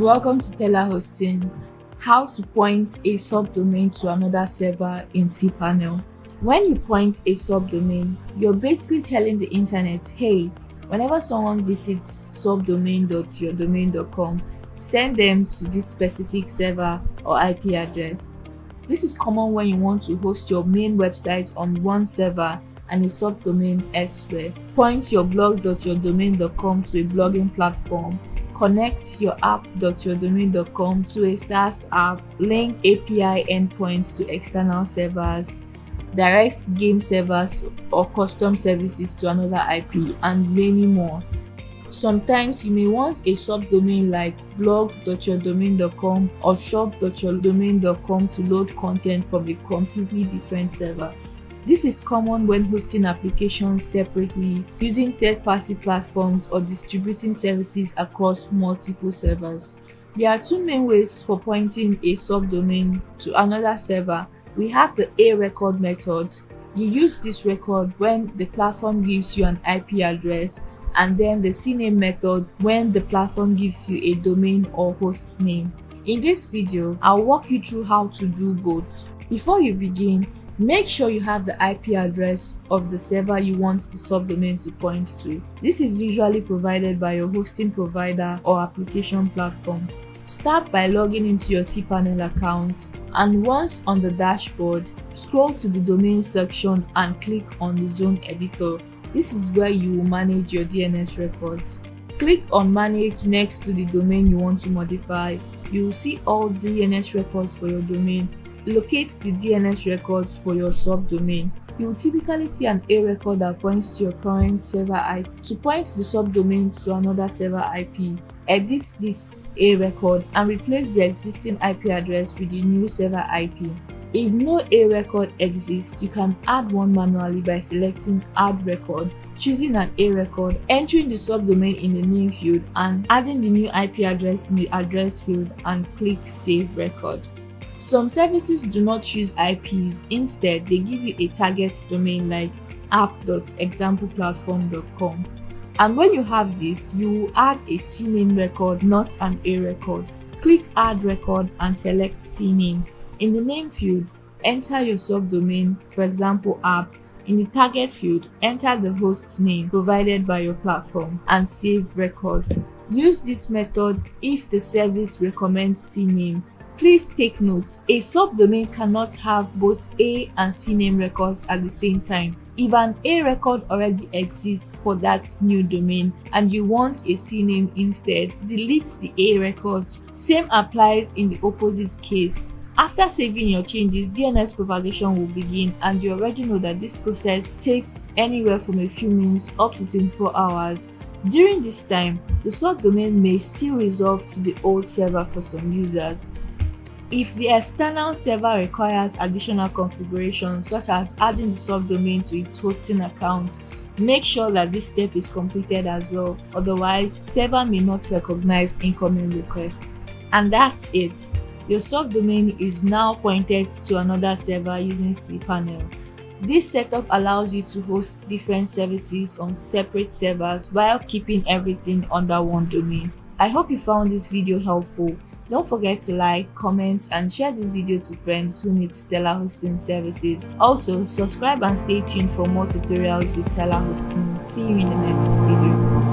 Welcome to telaHosting. How to point a subdomain to another server in cPanel. When you point a subdomain, you're basically telling the internet, hey, whenever someone visits subdomain.yourdomain.com, send them to this specific server or IP address. This is common when you want to host your main website on one server and a subdomain elsewhere. Point your blog.yourdomain.com to a blogging platform. Connect your app.yourdomain.com to a SaaS app. Link API endpoints to external servers. Direct game servers or custom services to another IP, and many more. Sometimes you may want a subdomain like blog.yourdomain.com or shop.yourdomain.com to load content from a completely different server. This is common when hosting applications separately, using third-party platforms, or distributing services across multiple servers. There are two main ways for pointing a subdomain to another server. We have the A record method. You use this record when the platform gives you an IP address, and then the CNAME method when the platform gives you a domain or host name. In this video, I'll walk you through how to do both. Before you begin, make sure you have the IP address of the server you want the subdomain to point to. This is usually provided by your hosting provider or application platform. Start by logging into your cPanel account, and once on the dashboard, scroll to the domain section and click on the zone editor. This is where you will manage your DNS records. Click on Manage next to the domain you want to modify. You will see all DNS records for your domain. Locate the DNS records for your subdomain. You will typically see an A record that points to your current server IP. To point the subdomain to another server IP, edit this A record and replace the existing IP address with the new server IP. If no A record exists, you can add one manually by selecting Add Record, choosing an A record, entering the subdomain in the name field, and adding the new IP address in the address field, and click Save Record. Some services do not choose IPs. Instead, they give you a target domain like app.exampleplatform.com. And when you have this, you will add a CNAME record, not an A record. Click Add Record and select CNAME. In the name field, enter your subdomain, for example app. In the target field, enter the host name provided by your platform and save record. Use this method if the service recommends CNAME. Please take note, a subdomain cannot have both A and CNAME records at the same time. If an A record already exists for that new domain and you want a CNAME instead, delete the A record. Same applies in the opposite case. After saving your changes, DNS propagation will begin, and you already know that this process takes anywhere from a few minutes up to 24 hours. During this time, the subdomain may still resolve to the old server for some users. If the external server requires additional configurations, such as adding the subdomain to its hosting account, make sure that this step is completed as well. Otherwise, server may not recognize incoming requests. And that's it. Your subdomain is now pointed to another server using cPanel. This setup allows you to host different services on separate servers while keeping everything under one domain. I hope you found this video helpful. Don't forget to like, comment, and share this video to friends who need telaHosting services. Also, subscribe and stay tuned for more tutorials with telaHosting. See you in the next video.